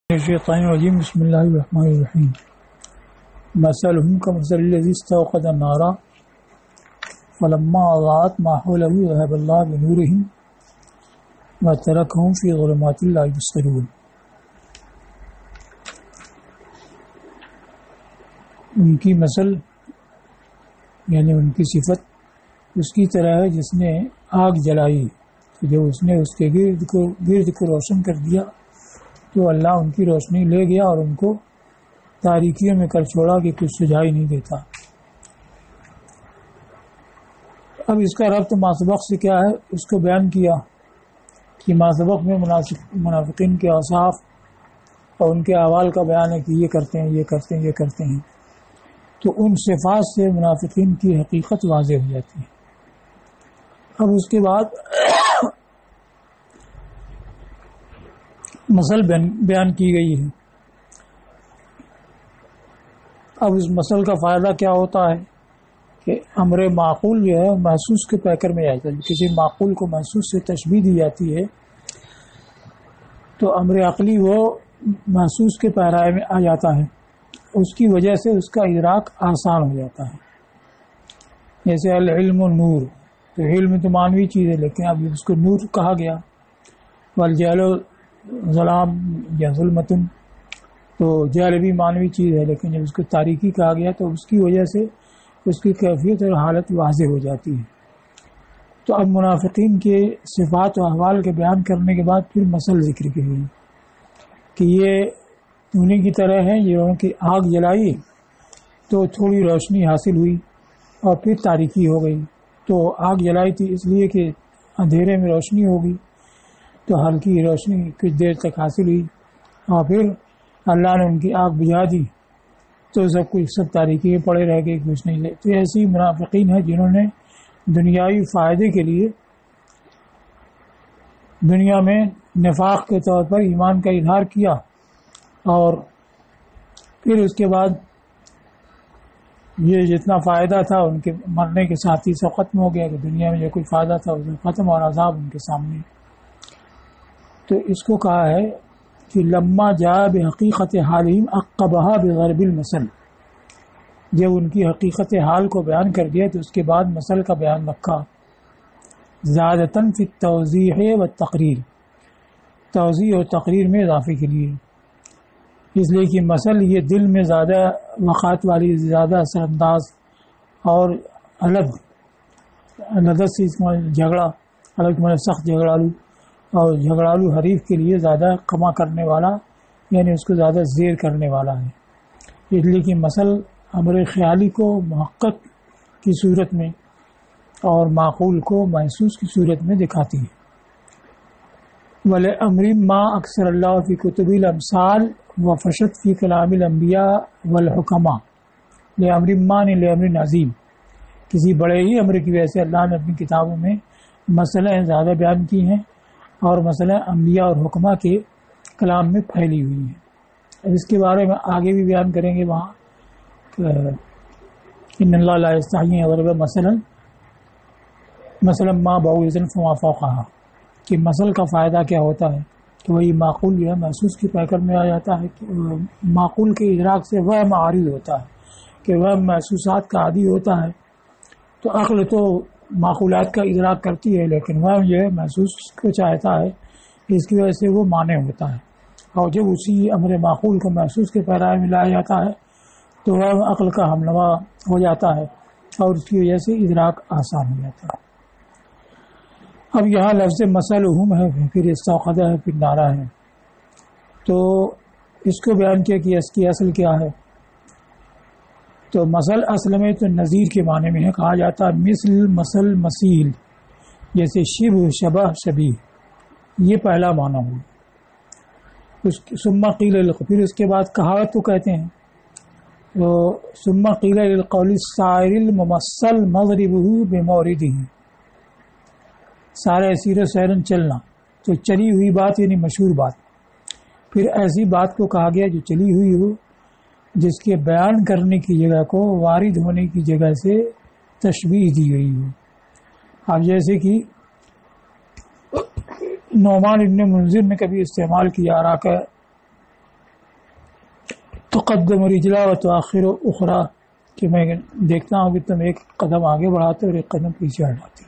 الشيطان الرجيم بسم الله الرحمن الرحيم مثلهم كمثل الذي استوقد نارا فلما أضاءت ما حوله ذهب الله بنورهم وتركهم في ظلمات لا يبصرون. ان کی مثل یعنی ان کی صفت اس کی طرح ہے جس نے آگ جلائی تو جب اس نے اس کے گرد کو روشن کر دیا تو اللہ ان کی روشنی لے گیا اور ان کو تاریکیوں میں کر چھوڑا کہ کچھ سجائی نہیں دیتا. اب اس کا ربط ماسبق سے کیا ہے اس کو بیان کیا کہ ماسبق میں منافقین کے اوصاف اور ان کے احوال کا بیان ہے کہ یہ کرتے ہیں یہ کرتے ہیں یہ کرتے ہیں، تو ان صفات سے منافقین کی حقیقت واضح ہو جاتی ہے. اب اس کے بعد مثل بیان کی گئی ہے. اب اس مثل کا فائدہ کیا ہوتا ہے کہ امر معقول جو ہے محسوس کے پیکر میں جاتا ہے. کسی معقول کو محسوس سے تشبیہ دی جاتی ہے تو امر عقلی وہ محسوس کے پیرائے میں آ جاتا ہے، اس کی وجہ سے اس کا ادراک آسان ہو جاتا ہے. جیسے العلم نور، تو علم تو مانوی چیز ہے لیکن اب اس کو نور کہا گیا. والجہل ظلام یا ظلمتن، تو جہل بھی مانوی چیز ہے لیکن جب اس کو تاریکی کہا گیا تو اس کی وجہ سے اس کی کیفیت اور حالت واضح ہو جاتی ہے. تو اب منافقین کے صفات و احوال کے بیان کرنے کے بعد پھر مثل ذکر کی گئی کہ یہ انہیں کی طرح ہے جنہوں کی آگ جلائی تو تھوڑی روشنی حاصل ہوئی اور پھر تاریکی ہو گئی. تو آگ جلائی تھی اس لیے کہ اندھیرے میں روشنی ہوگی تو ہلکی روشنی کچھ دیر تک حاصل ہوئی اور پھر اللہ نے ان کی آگ بجھا دی تو سب تاریکی میں پڑے رہ گئے، کچھ نہیں لے. تو ایسی منافقین ہیں جنہوں نے دنیاوی فائدے کے لیے دنیا میں نفاق کے طور پر ایمان کا اظہار کیا اور پھر اس کے بعد یہ جتنا فائدہ تھا ان کے مرنے کے ساتھ ہی سب ختم ہو گیا کہ دنیا میں جو کوئی فائدہ تھا اس میں ختم اور عذاب ان کے سامنے. تو اس کو کہا ہے کہ لما جا بحقیقت حالہم عقبہا بضرب المثل، جب ان کی حقیقت حال کو بیان کر دیا تو اس کے بعد مثل کا بیان رکھا. زیادتاً فی التوضیح والتقریر، توضیح اور تقریر میں اضافے کے لیے، اس لیے کہ مثل یہ دل میں زیادہ وقعت والی، زیادہ اثر انداز اور الگ لذت سے جھگڑا الگ سخت جھگڑالو اور جھگڑالو حریف کے لیے زیادہ کما کرنے والا، یعنی اس کو زیادہ زیر کرنے والا ہے. اس لیے کہ مثل امر خیالی کو محقق کی صورت میں اور معقول کو محسوس کی صورت میں دکھاتی ہے. وَلِأَمْرٍ مَا اکثر اللہ فی کتب الامثال وفشت فی کلام الانبیاء والحکماء. لِأَمْرٍ مَا نے لِأَمْرٍ عظیم، کسی بڑے ہی امر کی وجہ سے اللہ نے اپنی کتابوں میں مسئلے زیادہ بیان کی ہیں اور مسئلہ انبیاء اور حکماء کے کلام میں پھیلی ہوئی ہیں. اس کے بارے میں آگے بھی بیان کریں گے وہاں ان اللہ لا یستحیی ان یضرب مثلا ما بعوضۃ فما فوقها، کہ مثل کا فائدہ کیا ہوتا ہے کہ وہی معقول جو ہے محسوس کی پیکر میں آ جاتا ہے. معقول کے ادراک سے وہ معارض ہوتا ہے کہ وہ محسوسات کا عادی ہوتا ہے، تو عقل تو معقولات کا ادراک کرتی ہے لیکن وہ جو ہے محسوس کو چاہتا ہے، اس کی وجہ سے وہ مانع ہوتا ہے. اور جب اسی امر معقول کو محسوس کے پیرائے میں لایا جاتا ہے تو وہ عقل کا ہمنوا ہو جاتا ہے اور اس کی وجہ سے ادراک آسان ہو جاتا ہے. اب یہاں لفظ مثلہم ہے، پھر استوقدہ ہے، پھر نعرہ ہے، تو اس کو بیان کیا کہ اس کی اصل کیا ہے. تو مثل اصل میں تو نظیر کے معنی میں ہے، کہا جاتا ہے مثل مثیل، جیسے شبہ شبہ شبیہ، یہ پہلا معنی ہو. ثم قیل، پھر اس کے بعد کہاوت کو کہتے ہیں. تو ثم قیل للقول السائر الممثل مضربہ بموردہ، سارے سیر و سیرن چلنا، تو چلی ہوئی بات یعنی مشہور بات. پھر ایسی بات کو کہا گیا جو چلی ہوئی ہو، جس کے بیان کرنے کی جگہ کو وارد ہونے کی جگہ سے تشبیہ دی گئی ہو. اب جیسے کہ نعمان ابن منذر نے کبھی استعمال کیا، راکہ تقدم رجلا و تؤخر اخرى، کہ میں دیکھتا ہوں کہ تم ایک قدم آگے بڑھاتے اور ایک قدم پیچھے ہٹاتے.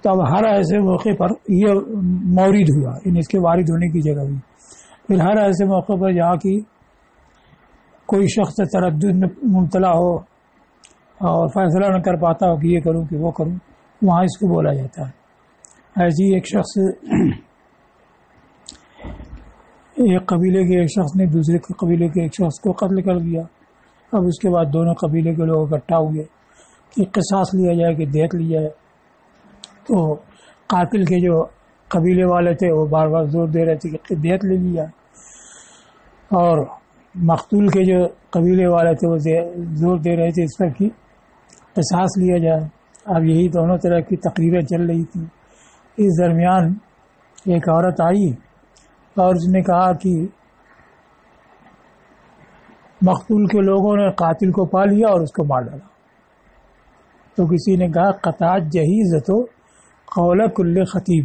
تو اب ہر ایسے موقع پر یہ مورد ہوا، یعنی اس کے وارد ہونے کی جگہ ہوئی. پھر ہر ایسے موقع پر جہاں کی کوئی شخص تردد میں مبتلا ہو اور فیصلہ نہ کر پاتا ہو کہ یہ کروں کہ وہ کروں، وہاں اس کو بولا جاتا ہے. ایسی ایک شخص، ایک قبیلے کے ایک شخص نے دوسرے قبیلے کے ایک شخص کو قتل کر دیا. اب اس کے بعد دونوں قبیلے کے لوگ اکٹھا ہوئے کہ قصاص لیا جائے، کہ دیت لی جائے. تو قاتل کے جو قبیلے والے تھے وہ بار بار زور دے رہے تھے کہ دیت لے لی جائے، اور مقتول کے جو قبیلے والے تھے وہ زور دے رہے تھے اس پر کہ قصاص لیا جائے. اب یہی دونوں طرح کی تقریریں چل رہی تھیں. اس درمیان ایک عورت آئی اور اس نے کہا کہ مقتول کے لوگوں نے قاتل کو پا لیا اور اس کو مار ڈالا. تو کسی نے کہا قطعت جہیزۃ قول کل خطیب،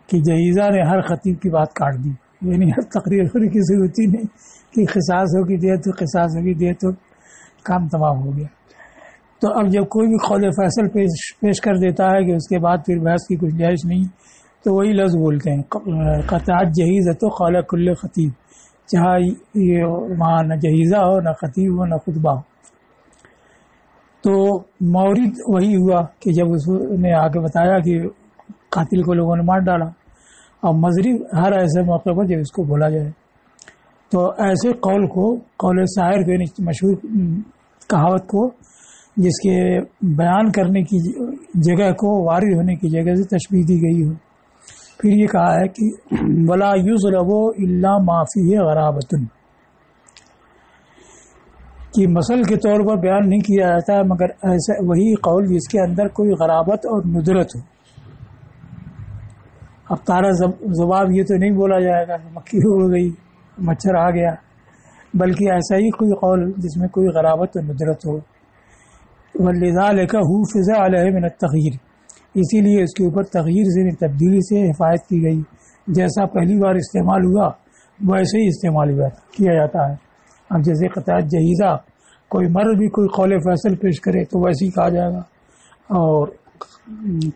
کہ جہیزہ نے ہر خطیب کی بات کاٹ دی. یعنی ہر تقریر ہونے کی ضرورت ہی نہیں کہ قصاص ہو کی دیت ہو، قصاص ہو کی دیت ہو، کام تمام ہو گیا. تو اب جب کوئی بھی قول فیصل پیش کر دیتا ہے کہ اس کے بعد پھر بحث کی گنجائش نہیں، تو وہی لفظ بولتے ہیں قطعت جہیزۃ قول کل خطیب، چاہے یہ وہاں نہ جہیزہ ہو، نہ خطیب ہو، نہ خطبہ ہو. تو مورد وہی ہوا کہ جب اس نے آ کے بتایا کہ قاتل کو لوگوں نے مار ڈالا. اور مضرب ہر ایسے موقع پر جب اس کو بولا جائے تو ایسے قول کو، قول شاعر کو، مشہور کہاوت کو، جس کے بیان کرنے کی جگہ کو وارد ہونے کی جگہ سے تشبیہ دی گئی ہو. پھر یہ کہا ہے کہ ولا یضرب الا ما فیہ غرابۃ، کہ مثل کے طور پر بیان نہیں کیا جاتا ہے مگر ایسا وہی قول جس کے اندر کوئی غرابت اور ندرت ہو. اب تارا زباب یہ تو نہیں بولا جائے گا مکھی ہو گئی، مچھر آ گیا، بلکہ ایسا ہی کوئی قول جس میں کوئی غرابت اور ندرت ہو. وَلِذَلِكَ حُفِظَ عَلَيْهِ مِنَ التَّغْيِيرِ، اسی لیے اس کے اوپر تغییر سے، تبدیلی سے حفاظت کی گئی. جیسا پہلی بار استعمال ہوا ویسے ہی استعمال کیا جاتا ہے. اب جیسے قطعت جہیزہ، کوئی مرد بھی کوئی قول فیصل پیش کرے تو ویسے ہی کہا جائے گا، اور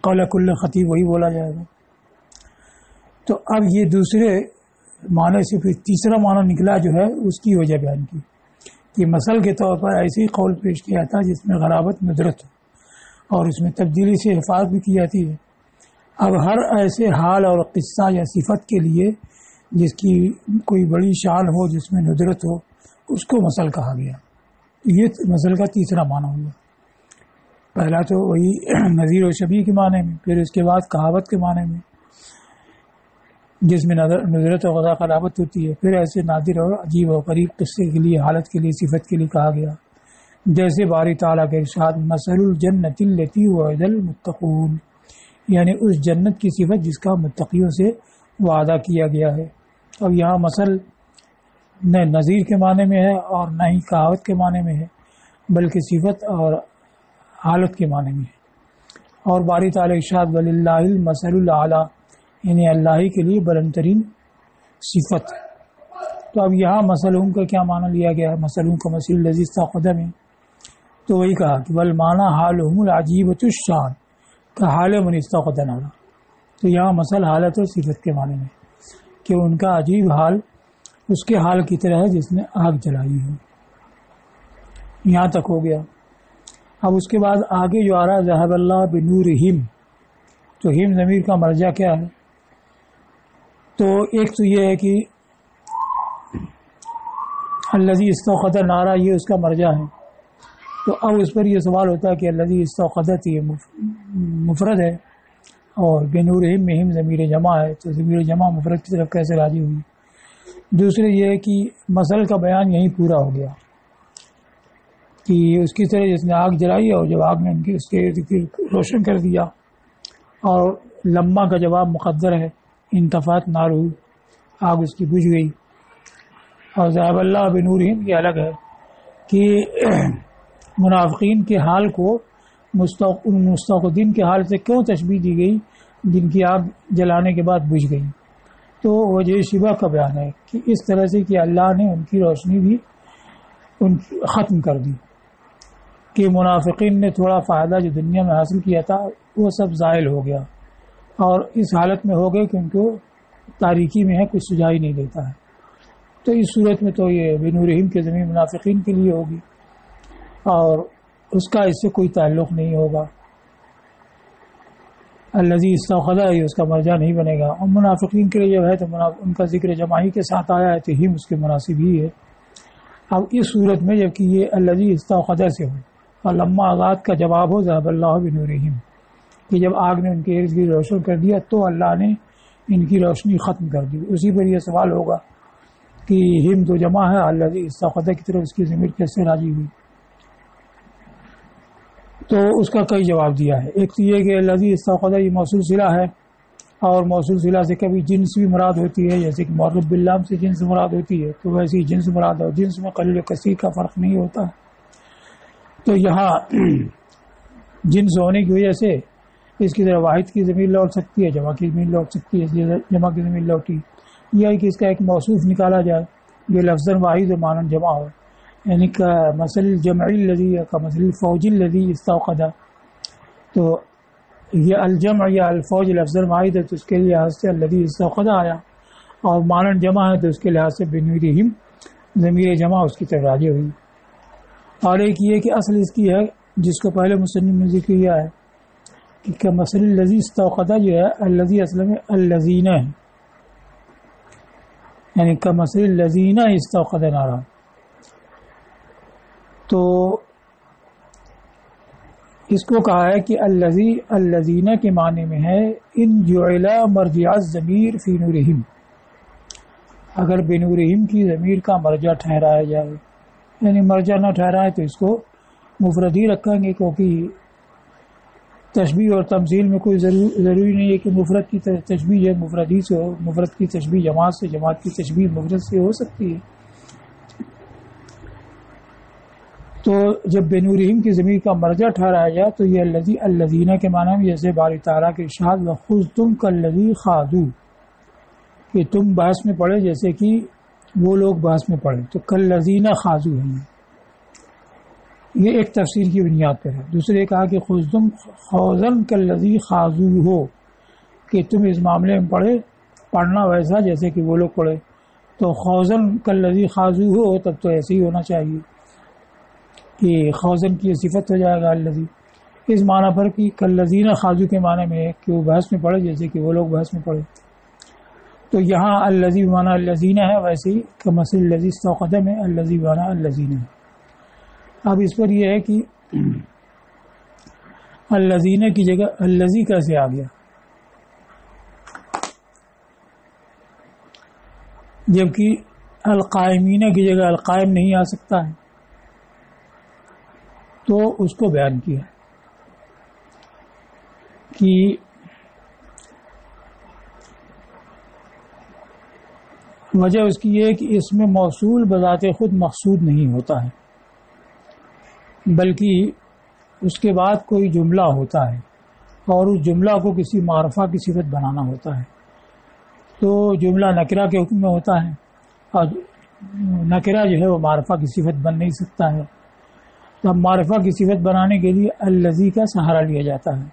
قول کل خطیب وہی بولا جائے گا. تو اب یہ دوسرے معنی سے پھر تیسرا معنی نکلا جو ہے اس کی وجہ بیان کی کہ مثل کے طور پر ایسی قول پیش کیا تھا جس میں غرابت ندرت ہو اور اس میں تبدیلی سے حفاظت بھی کی جاتی ہے. اب ہر ایسے حال اور قصہ یا صفت کے لیے جس کی کوئی بڑی شان ہو، جس میں ندرت ہو، اس کو مثل کہا گیا. یہ مثل کا تیسرا معنی ہوا. پہلا تو وہی نظیر و شبیہ کے معنی میں، پھر اس کے بعد کہاوت کے معنی میں جس میں ندرت و غرابت ہوتی ہے. پھر ایسے نادر اور عجیب و غریب قصے کے لیے، حالت کے لیے، صفت کے لیے کہا گیا. جیسے باری تعالیٰ کے ارشاد مثل الجنت التی وعد المتقون، یعنی اس جنت کی صفت جس کا متقیوں سے وعدہ کیا گیا ہے. اب یہاں مثل نہ نظیر کے معنی میں ہے اور نہ ہی کہاوت کے معنی میں ہے، بلکہ صفت اور حالت کے معنی میں ہے. اور باری تعالیٰ ارشاد وللہ المثل الاعلیٰ، یعنی اللہ ہی کے لیے بلند ترین صفت. تو اب یہاں مثلوں کا کیا معنی لیا گیا ہے؟ مثلوں کا مثل الذی استوقد میں تو وہی کہا کہ والمعنی حالهم العجیبۃ الشان کا حال من استوقد نارا. تو یہاں مثل حالت اور صفت کے معنی میں کہ ان کا عجیب حال اس کے حال کی طرح ہے جس نے آگ جلائی ہو. یہاں تک ہو گیا. اب اس کے بعد آگے جو آ رہا ہے ذهب اللہ بنورہم، تو ہم ضمیر کا مرجع کیا ہے؟ تو ایک تو یہ ہے کہ الذی استوقد نارا، یہ اس کا مرجع ہے. تو اب اس پر یہ سوال ہوتا ہے کہ الذی استوقدت یہ مفرد ہے اور بنورہم میں ہم ضمیر جمع ہے، تو ضمیر جمع مفرد کی طرف کیسے راجع ہوئی؟ دوسرے یہ ہے کہ مثل کا بیان یہیں پورا ہو گیا کہ اس کی طرح جس نے آگ جلائی اور جب آگ نے اس کے ارد گرد روشن کر دیا، اور لمحہ کا جواب مقدر ہے انتفاعت نارو، آگ اس کی بجھ گئی. اور ذهب اللہ بنورہم یہ الگ ہے کہ منافقین کے حال کو مستوقدین کے حال سے کیوں تشبیہ دی گئی جن کی آگ جلانے کے بعد بجھ گئی. تو وجہ شبہ کا بیان ہے کہ اس طرح سے کہ اللہ نے ان کی روشنی بھی ختم کر دی، کہ منافقین نے تھوڑا فائدہ جو دنیا میں حاصل کیا تھا وہ سب زائل ہو گیا، اور اس حالت میں ہو گئے کہ ان کو تاریکی میں ہے، کچھ سجائی نہیں دیتا ہے۔ تو اس صورت میں تو یہ بنورہم کے ضمیر منافقین کے لیے ہوگی، اور اس کا اس سے کوئی تعلق نہیں ہوگا۔ الذی استوقد اس کا مرجع نہیں بنے گا، اور منافقین کے لیے جب ہے تو ان کا ذکر جماعی کے ساتھ آیا ہے تو ہم اس کے مناسب ہی ہے۔ اب اس صورت میں جبکہ یہ الذی استوقد سے ہو اور لما آزاد کا جواب ہو ذهب اللہ بنورہم، کہ جب آگ نے ان کے ارد گرد روشن کر دیا تو اللہ نے ان کی روشنی ختم کر دی۔ اسی پر یہ سوال ہوگا کہ ہم تو جمع ہے، الذی استوقد کی طرف اس کی ضمیر کیسے راجی ہوئی؟ تو اس کا کئی جواب دیا ہے۔ ایک تو یہ کہ الذی استوقد یہ موصول صلہ ہے، اور موصول صلہ سے کبھی جنس بھی مراد ہوتی ہے، جیسے کہ معرب باللام سے جنس مراد ہوتی ہے، تو ویسے ہی جنس مراد ہے، جنس میں قلیل و کثیر کا فرق نہیں ہوتا۔ تو یہاں جنس ہونے کی وجہ سے اس کی طرح واحد کی ضمیر لوٹ سکتی ہے، جمع کی ضمیر لوٹ سکتی ہے، اس لیے جمع کی ضمیر لوٹی۔ یہ ہے کہ اس کا ایک موصوف نکالا جائے جو لفظ واحد و معنی جمع ہو، یعنی کا مثل جمعی الذی کا مثل فوج الذی استوقد، تو یہ الجمع یا الفوج لفظ واحد ہے تو اس کے لحاظ سے الذی استوقد آیا، اور معنی جمع ہے تو اس کے لحاظ سے بنورہم ضمیر جمع اس کی طرف راجع ہوئی۔ اور ایک یہ کہ اصل اس کی ہے جس کو پہلے مصنف نے ذکر کیا ہے کہ مثل الذی استوقد جو ہے الذی اصل میں الذین ہے، یعنی کمثل الذین استوقد نارا، تو اس کو کہا ہے کہ الذین کے معنی میں ہے ان جعل مرجع الضمیر فی نورہم، اگر بنورہم کی ضمیر کا مرجع ٹھہرایا جائے، یعنی مرجع نہ ٹھہرائے تو اس کو مفرد ہی رکھیں گے، کیونکہ تشبیہ اور تمثیل میں کوئی ضروری نہیں ہے کہ مفرد کی تشبیہ مفرد ہی سے ہو، مفرد کی تشبیہ جماعت سے، جماعت کی تشبیہ مفرد سے ہو سکتی ہے۔ تو جب بنورہم کی ضمیر کا مرجع ٹھہرایا جائے تو یہ الذین کے معنی میں جیسے باری تعالیٰ کے ارشاد وَخُذْتُمْ كَالَّذِي خَاضُوا، کہ تم بحث میں پڑھے جیسے کہ وہ لوگ بحث میں پڑھے، تو کالذین خاضوا ہیں، یہ ایک تفسیر کی بنیاد پر ہے۔ دوسرے کہا کہ خُذْتُمْ خَوْضًا كَالَّذِي خَاضُوهُ، کہ تم اس معاملے میں پڑھنا ویسا جیسے کہ وہ لوگ پڑھے، تو خوضن كالذی خاضو ہو تب تو ایسے ہی ہونا چاہیے کہ خوضن کی صفت ہو جائے گا الذی، اس معنی پر کہ کالذین خاضو کے معنی میں ہے کہ وہ بحث میں پڑھے جیسے کہ وہ لوگ بحث میں پڑھے۔ تو یہاں الذی معنی الذین ہے، ویسے ہی کمثل الذی استوقد میں الذی معنی الذین ہے۔ اب اس پر یہ ہے کہ الذین کی جگہ الذی کیسے آ گیا، جبکہ القائمین کی جگہ القائم نہیں آ سکتا ہے، تو اس کو بیان کیا کہ وجہ اس کی یہ ہے کہ اس میں موصول بذات خود مقصود نہیں ہوتا ہے، بلکہ اس کے بعد کوئی جملہ ہوتا ہے اور اس جملہ کو کسی معرفہ کی صفت بنانا ہوتا ہے۔ تو جملہ نکرہ کے حکم میں ہوتا ہے، اور نکرہ جو ہے وہ معرفہ کی صفت بن نہیں سکتا ہے، تو اب معرفہ کی صفت بنانے کے لیے الذی کا سہارا لیا جاتا ہے۔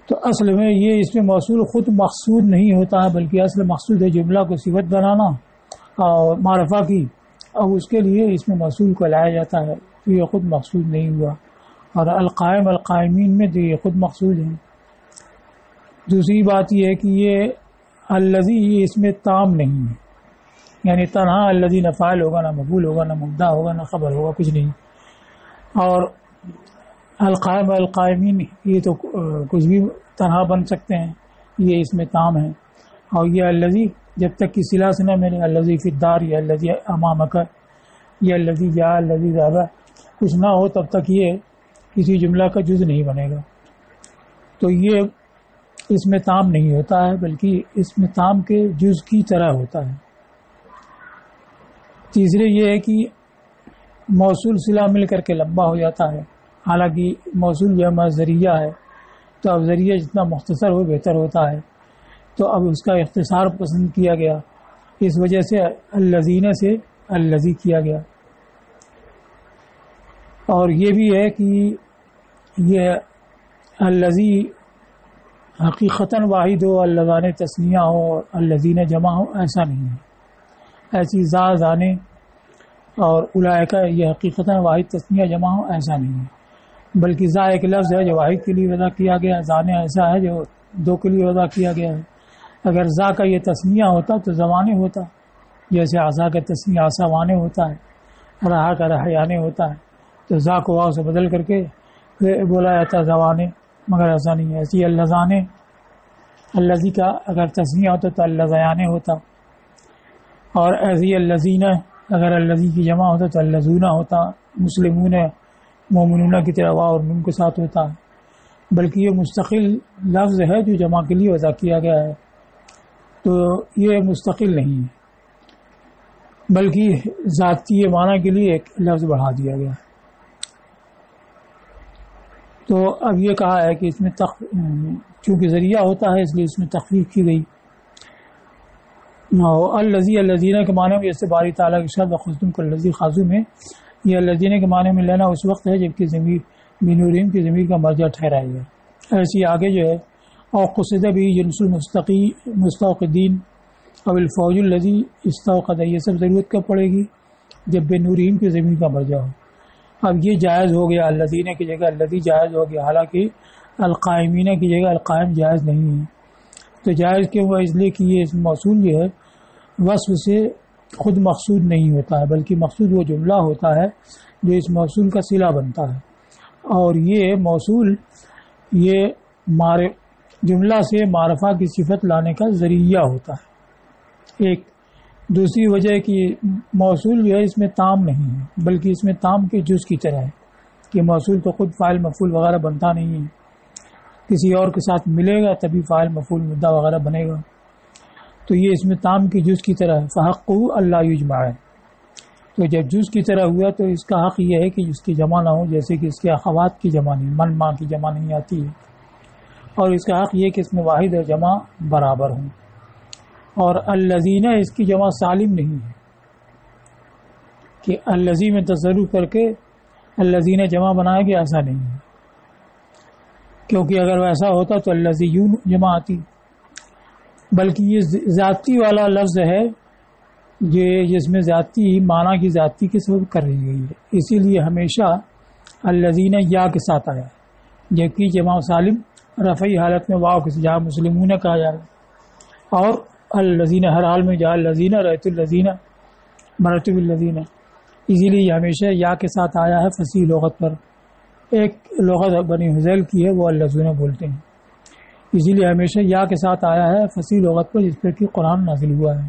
تو اصل میں یہ اس میں موصول خود مقصود نہیں ہوتا ہے، بلکہ اصل مقصود ہے جملہ کو صفت بنانا اور معرفہ کی، اب اس کے لیے اس میں موصول کو لایا جاتا ہے، تو یہ خود مقصود نہیں ہوا۔ اور القائم القائمین میں تو یہ خود مقصود ہے۔ دوسری بات یہ ہے کہ یہ الذی یہ اس میں تام نہیں ہے، یعنی تنہا الذی نہ فاعل ہوگا، نہ مفعول ہوگا، نہ مبدا ہوگا، نہ خبر ہوگا، کچھ نہیں۔ اور القائم القائمین یہ تو کچھ بھی تنہا بن سکتے ہیں، یہ اس میں تام ہے۔ اور یہ الذی جب تک کی صلہ سے نہ ملے، الذی فی الدار یا الذی امامک یا الذی جاء الذی ذهب کچھ نہ ہو تب تک یہ کسی جملہ کا جز نہیں بنے گا، تو یہ اس میں تام نہیں ہوتا ہے، بلکہ اس میں تام کے جز کی طرح ہوتا ہے۔ تیسرے یہ ہے کہ موصول صلہ مل کر کے لمبا ہو جاتا ہے، حالانکہ موصول جمع ذریعہ ہے، تو اب ذریعہ جتنا مختصر ہو بہتر ہوتا ہے۔ تو اب اس کا اختصار پسند کیا گیا، اس وجہ سے الذین سے الذی کیا گیا۔ اور یہ بھی ہے کہ یہ الذی حقیقتاً واحد ہو، اللذان تثنیہ ہو اور الذین جمع ہو، ایسا نہیں ہے۔ ایسی زانے اور اولئکہ یہ حقیقتاً واحد تثنیہ جمع ہو، ایسا نہیں ہے، بلکہ زا ایک لفظ ہے جو واحد کے لیے وضع کیا گیا، زانے ایسا ہے جو دو کے لیے وضع کیا گیا ہے۔ اگر زا کا یہ تثنیہ ہوتا تو زوانے ہوتا، جیسے عصا کا تثنیہ عصاوانے ہوتا ہے، رہا کا رحیانے ہوتا ہے، تو زا کو واو سے بدل کر کے پھر بولا جاتا زوانے، مگر ایسا نہیں ہے۔ ایسی اللذانے، الذی کا اگر تثنیہ ہوتا تو اللذیانے ہوتا، اور ایسی اللذین اگر الذی کی جمع ہوتا تو اللذون ہوتا، مسلمون مومنون کی طرح واو اور نون کے ساتھ ہوتا ہے، بلکہ یہ مستقل لفظ ہے جو جمع کے لیے وضع کیا گیا ہے، تو یہ مستقل نہیں ہے، بلکہ ذاتی معنی کے لیے ایک لفظ بڑھا دیا گیا۔ تو اب یہ کہا ہے کہ اس میں چونکہ ذریعہ ہوتا ہے اس لیے اس میں تخفیف کی گئی۔ الذی الذین کے معنی میں جیسے باری تعالیٰ کے شرط خصتم کو الذی خاصو میں یہ الذین کے معنی میں لینا اس وقت ہے جبکہ ضمیر بنورین کی ضمیر کا مرجع ٹھہرایا گیا۔ ایسی آگے جو ہے اور قصد بھی جنس المستوقدین اب الفوج الذی استوقد، یہ سب ضرورت کب پڑے گی؟ جب بنورین کی ضمیر کا مرجع ہو۔ اب یہ جائز ہو گیا، الذین کی جگہ الذی جائز ہو گیا، حالانکہ القائمین کی جگہ القائم جائز نہیں ہے۔ تو جائز کیوں ہوا؟ اس لیے کہ یہ اس موصول جو ہے وصف سے خود مقصود نہیں ہوتا ہے، بلکہ مقصود وہ جملہ ہوتا ہے جو اس موصول کا صلہ بنتا ہے، اور یہ موصول یہ جملہ سے معرفہ کی صفت لانے کا ذریعہ ہوتا ہے۔ ایک دوسری وجہ کہ موصول جو ہے اس میں تام نہیں ہے، بلکہ اس میں تام کے جز کی طرح ہے کہ موصول تو خود فاعل مفعول وغیرہ بنتا نہیں ہے، کسی اور کے ساتھ ملے گا تبھی فاعل مفعول مدعا وغیرہ بنے گا، تو یہ اس میں تام کی جز کی طرح ہے۔ فحقہ اللہ یجمع ہے، تو جب جز کی طرح ہوا تو اس کا حق یہ ہے کہ اس کی جمع نہ ہو، جیسے کہ اس کے اخوات کی جمع نہیں، من ماں کی جمع نہیں آتی ہے، اور اس کا حق یہ کہ اس میں واحد اور جمع برابر ہوں، اور الذین اس کی جمع سالم نہیں ہے کہ الذی میں تصرف کر کے الذین جمع بنایا گیا، ایسا نہیں ہے، کیونکہ اگر ویسا ہوتا تو الذیون جمع آتی، بلکہ یہ ذاتی والا لفظ ہے جس میں ذاتی معنی کی ذاتی کی سبب کر رہی گئی ہے، اسی لیے ہمیشہ الذین یا کے ساتھ آیا ہے، جبکہ جمع سالم رفعی حالت میں واو کے جہاں مسلمون کہا جائے، اور الذین ہر حال میں جہاں الذین رأیت الذین مررت بالذین، اسی لیے یہ ہمیشہ یا کے ساتھ آیا ہے فصیح لغت پر۔ ایک لغت بنی حذیل کی ہے وہ الذین بولتے ہیں، اسی لیے ہمیشہ یا کے ساتھ آیا ہے فصیح لغت پر جس پر کہ قرآن نازل ہوا ہے۔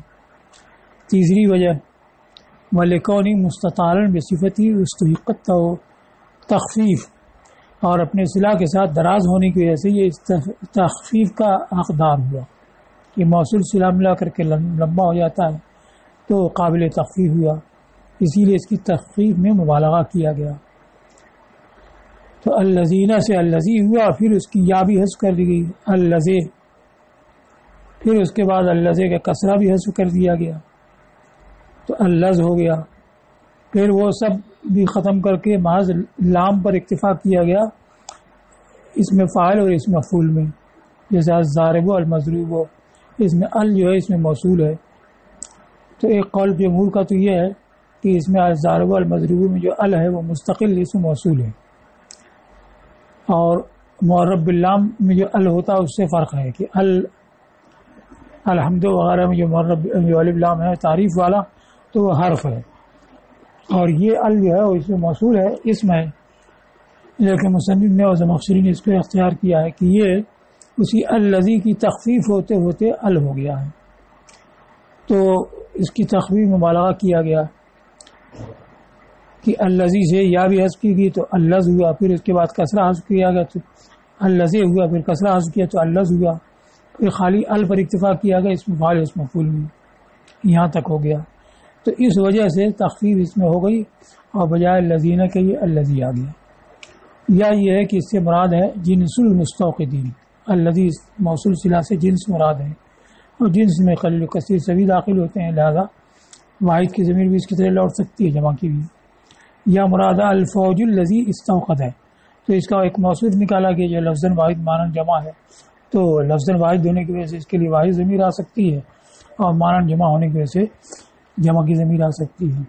تیسری وجہ وَلِكَوْنِ مُسْتَطَالًا بِصِفَتِهِ اسْتُحِقَّت تخفیف، اور اپنے صلہ کے ساتھ دراز ہونے کی وجہ سے یہ تخفیف کا حقدار ہوا کہ موصول صلہ ملا کر کے لمبا ہو جاتا ہے تو قابل تخفیف ہوا، اسی لیے اس کی تخفیف میں مبالغہ کیا گیا۔ تو الذین سے الذی ہوا، پھر اس کی یا بھی حذف کر دی گئی الذی، پھر اس کے بعد الذی کا کسرہ بھی حذف کر دیا گیا تو اللذ ہو گیا، پھر وہ سب بھی ختم کر کے محض لام پر اکتفا کیا گیا اس میں فاعل اور اس میں مفعول میں، جیسے الضارب المضروب، اس میں ال جو ہے اس میں موصول ہے، تو ایک قول جمہور کا تو یہ ہے کہ اس میں الضارب المضروب میں جو ال ہے وہ مستقل اس میں موصول ہے، اور معرب باللام میں جو ال ہوتا ہے اس سے فرق ہے کہ الحمد وغیرہ میں جو معرب الف لام ہے تعریف والا تو وہ حرف ہے، اور یہ ال جو ہے وہ اس میں موصول ہے اسم ہے، لیکن مصنف نے اور زمخشری نے اس کو اختیار کیا ہے کہ یہ اسی الذی کی تخفیف ہوتے ہوتے ال ہو گیا ہے، تو اس کی تخفیف مبالغہ کیا گیا کہ الذی سے یا بھی حذف کی گئی تو اللذ ہوا، پھر اس کے بعد کسرہ حذف کیا گیا تو الذی ہوا، پھر کسرہ حذف کیا تو اللذ ہوا، پھر خالی ال پر اکتفا کیا گیا اس میں فاعل اس مفعول میں، یہاں تک ہو گیا، تو اس وجہ سے تخفیف اس میں ہو گئی اور بجائے الذین کے یہ الذی آ گیا۔ یا یہ ہے کہ اس سے مراد ہے جنس المستوقدین، الذی موصول صلہ سے جنس مراد ہے، اور جنس میں قلیل و کثیر سبھی داخل ہوتے ہیں، لہذا واحد کی ضمیر بھی اس کی طرح لوٹ سکتی ہے جمع کی بھی. یا مرادہ الفوج الذی استوقد ہے، تو اس کا ایک موصوف نکالا گیا جو لفظاً واحد مانن جمع ہے، تو لفظاً واحد ہونے کی وجہ سے اس کے لیے واحد ضمیر آ سکتی ہے اور مانن جمع ہونے کی وجہ سے جمع کی ضمیر آ سکتی ہے.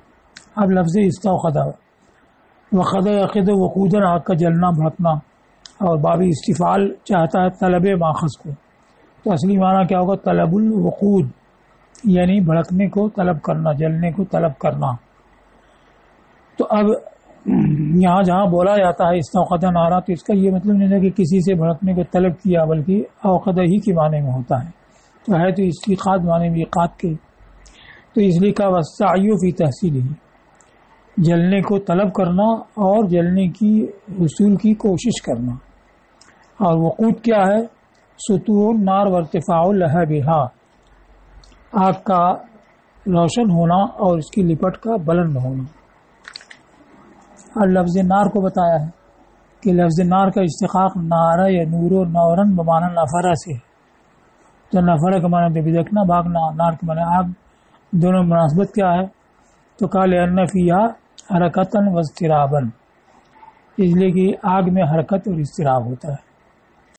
اب لفظ استوقد وقد یقد وقودن، آگ کا جلنا بھڑکنا، اور باب استفعال چاہتا ہے طلب ماخذ کو، تو اصلی معنی کیا ہوگا؟ طلب الوقود، یعنی بھڑکنے کو طلب کرنا، جلنے کو طلب کرنا. تو اب یہاں جہاں بولا جاتا ہے استوقد نارا، تو اس کا یہ مطلب نہیں ہے کہ کسی سے بھڑکنے کو طلب کیا، بلکہ اوقد ہی کے معنی میں ہوتا ہے. تو ہے تو استیقاظ معنی میں ایقاد کے، تو اس لیے کا والسعی فی تحصیل ہی، جلنے کو طلب کرنا اور جلنے کی حصول کی کوشش کرنا. اور وقود کیا ہے؟ سطوع النار وارتفاع لہبها، آگ کا روشن ہونا اور اس کی لپٹ کا بلند ہونا. اور لفظ نار کو بتایا ہے کہ لفظ نار کا اشتقاق نارا یا نور و نورن بمعنی نفرہ سے، تو نفرہ کا معنی تو بدکنا بھاگنا، نار کا معنی آگ. دونوں مناسبت کیا ہے؟ تو قال ان فیہا حرکتاً واضطراباً، اس لیے کہ آگ میں حرکت اور اضطراب ہوتا ہے.